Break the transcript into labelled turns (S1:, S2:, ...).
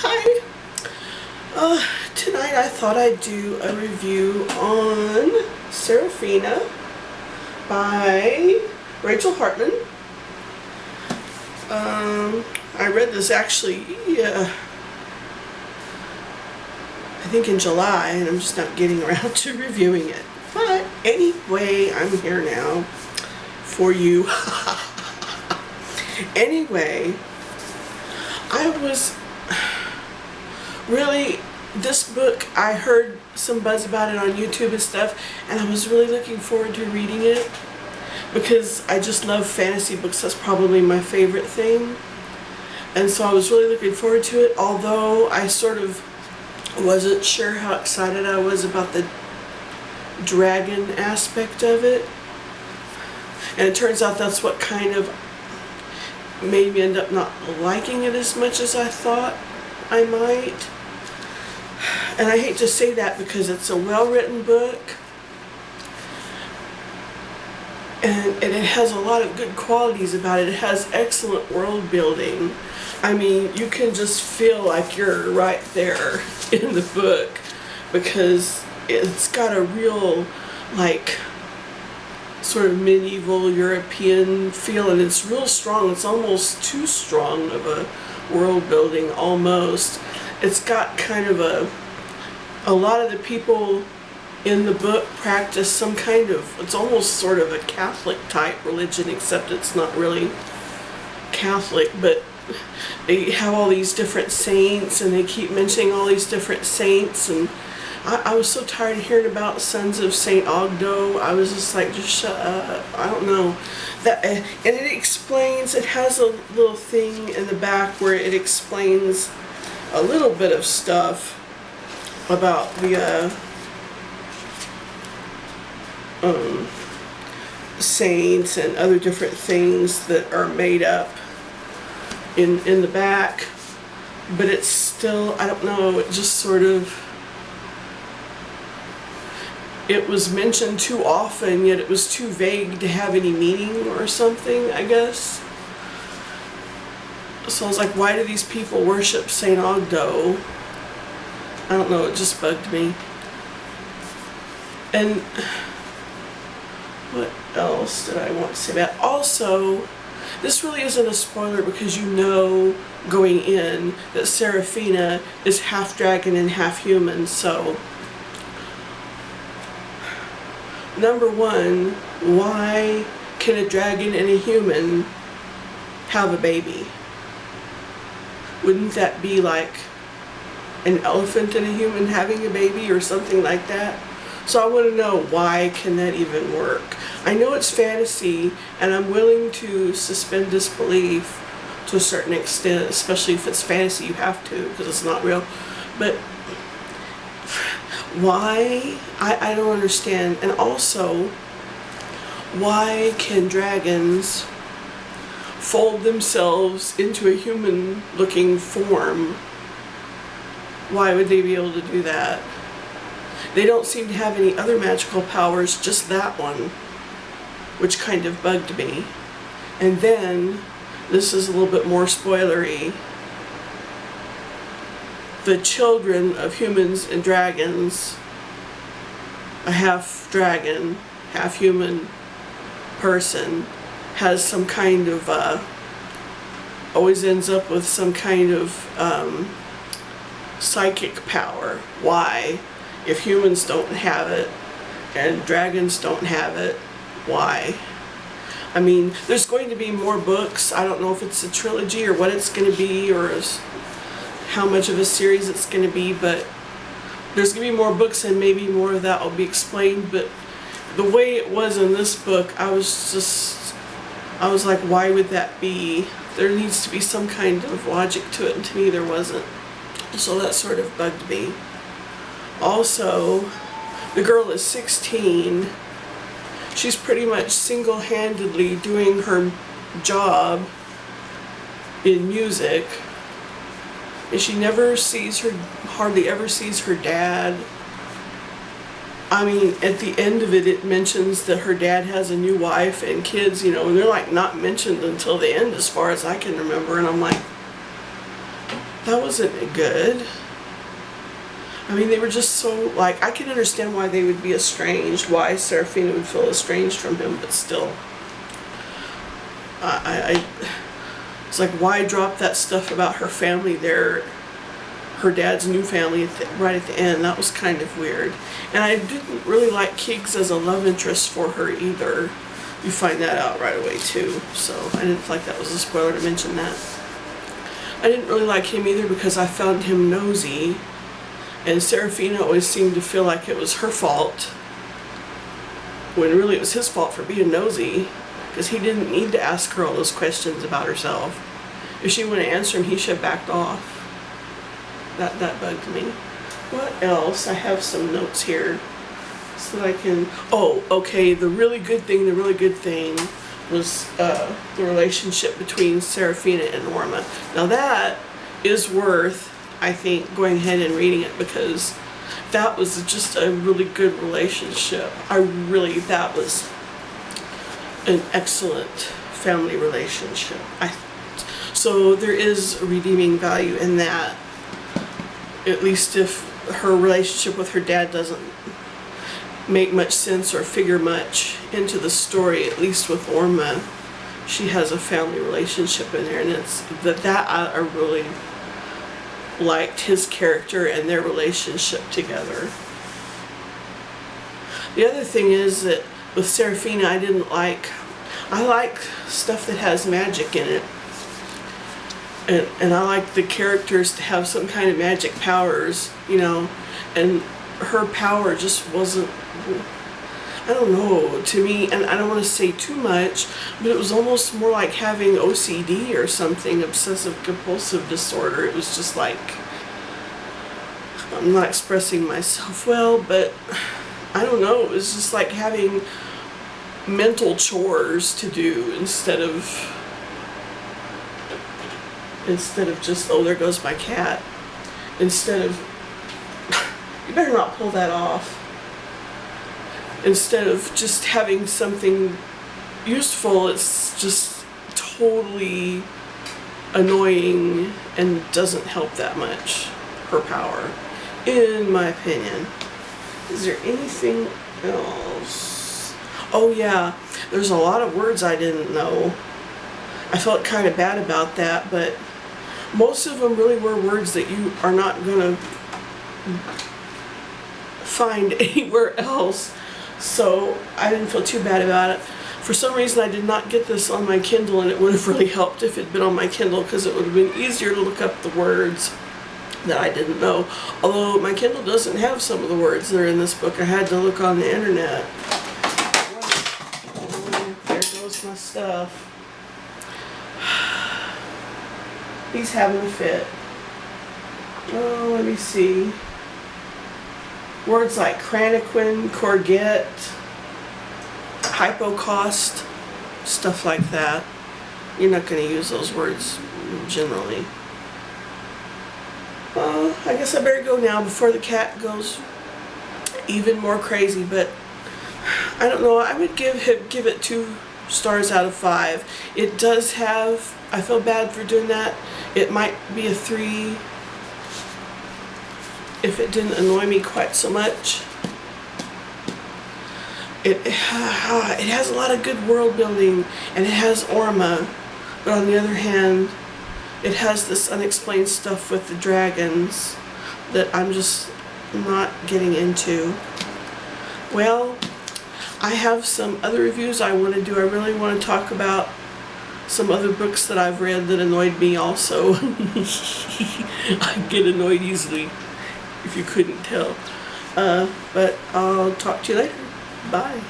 S1: Hi. Tonight I thought I'd do a review on Seraphina by Rachel Hartman. I read this actually, I think in July, and I'm just not getting around to reviewing it. But anyway, I'm here now for you. Anyway, I was really, this book, I heard some buzz about it on YouTube and stuff, and I was really looking forward to reading it because I just love fantasy books. That's probably my favorite thing. And so I was really looking forward to it, although I sort of wasn't sure how excited I was about the dragon aspect of it. And it turns out that's what kind of made me end up not liking it as much as I thought I might. And I hate to say that because it's a well-written book and it has a lot of good qualities about it. It has excellent world building. I mean, you can just feel like you're right there in the book because it's got a real, like, sort of medieval European feel, and it's real strong. It's almost too strong of a world building, almost. It's got kind of a lot of the people in the book practice some kind of, it's almost sort of a Catholic type religion, except it's not really Catholic, but they have all these different saints and they keep mentioning all these different saints, and I was so tired of hearing about Sons of Saint Ogdo. I was just like, just shut up. I don't know. That, and it explains, it has a little thing in the back where it explains a little bit of stuff about the saints and other different things that are made up in the back, but it's still, I don't know, it just sort of, it was mentioned too often, yet it was too vague to have any meaning or something, I guess. So I was like, why do these people worship Saint Ogdo? I don't know, it just bugged me. And what else did I want to say about it? Also, this really isn't a spoiler because you know going in that Seraphina is half dragon and half human, so number one, why can a dragon and a human have a baby? Wouldn't that be like an elephant and a human having a baby or something like that? So I want to know, why can that even work? I know it's fantasy, and I'm willing to suspend disbelief to a certain extent, especially if it's fantasy. You have to, because it's not real. But why? I don't understand. And also, why can dragons fold themselves into a human-looking form? Why would they be able to do that? They don't seem to have any other magical powers, just that one, which kind of bugged me. And then, this is a little bit more spoilery, the children of humans and dragons, a half dragon, half human person, has some kind of, always ends up with some kind of psychic power. Why? If humans don't have it and dragons don't have it, why? I mean, there's going to be more books. I don't know if it's a trilogy or what it's going to be, or how much of a series it's going to be, but there's going to be more books and maybe more of that will be explained. But the way it was in this book, I was like, why would that be? There needs to be some kind of logic to it, and to me there wasn't. So that sort of bugged me. Also, the girl is 16. She's pretty much single-handedly doing her job in music. And she never sees hardly ever sees her dad. I mean, at the end of it, it mentions that her dad has a new wife and kids, and they're like not mentioned until the end as far as I can remember. And I'm like, That wasn't good. I mean, they were just so, like, I can understand why they would be estranged, why Seraphina would feel estranged from him, but still. It's like, why drop that stuff about her family there, her dad's new family, right at the end? That was kind of weird. And I didn't really like Kiggs as a love interest for her either. You find that out right away too, so I didn't feel like that was a spoiler to mention that. I didn't really like him either because I found him nosy, and Seraphina always seemed to feel like it was her fault, when really it was his fault for being nosy, because he didn't need to ask her all those questions about herself. If she wouldn't answer him, he should have backed off. That bugged me. What else? I have some notes here so that I can... Oh, okay, the really good thing was the relationship between Seraphina and Norma. Now that is worth, I think, going ahead and reading it, because that was just a really good relationship. That was an excellent family relationship. So there is a redeeming value in that, at least if her relationship with her dad doesn't make much sense or figure much into the story. At least with Orma, she has a family relationship in there, and it's that I really liked his character and their relationship together. The other thing is that with Seraphina, I like stuff that has magic in it. And I like the characters to have some kind of magic powers, you know, and her power just wasn't, I don't know, to me, and I don't want to say too much, but it was almost more like having OCD or something, obsessive compulsive disorder. It was just like, I'm not expressing myself well, but I don't know, it was just like having mental chores to do instead of just, oh, there goes my cat. Instead of, you better not pull that off. Instead of just having something useful, it's just totally annoying and doesn't help that much, her power, in my opinion. Is there anything else? Oh yeah, there's a lot of words I didn't know. I felt kind of bad about that, but most of them really were words that you are not going to find anywhere else, so I didn't feel too bad about it. For some reason I did not get this on my Kindle, and it would have really helped if it had been on my Kindle, because it would have been easier to look up the words that I didn't know. Although my Kindle doesn't have some of the words that are in this book. I had to look on the internet. Oh, there goes my stuff. He's having a fit. Oh, let me see. Words like craniquin, courgette, hypocaust, stuff like that. You're not going to use those words generally. I guess I better go now before the cat goes even more crazy, but I don't know. I would give it 2 stars out of 5. It does have, I feel bad for doing that. It might be a 3 if it didn't annoy me quite so much. It has a lot of good world building, and it has Orma, but on the other hand, it has this unexplained stuff with the dragons that I'm just not getting into. Well, I have some other reviews I want to do. I really want to talk about some other books that I've read that annoyed me also. I get annoyed easily, if you couldn't tell. But I'll talk to you later. Bye.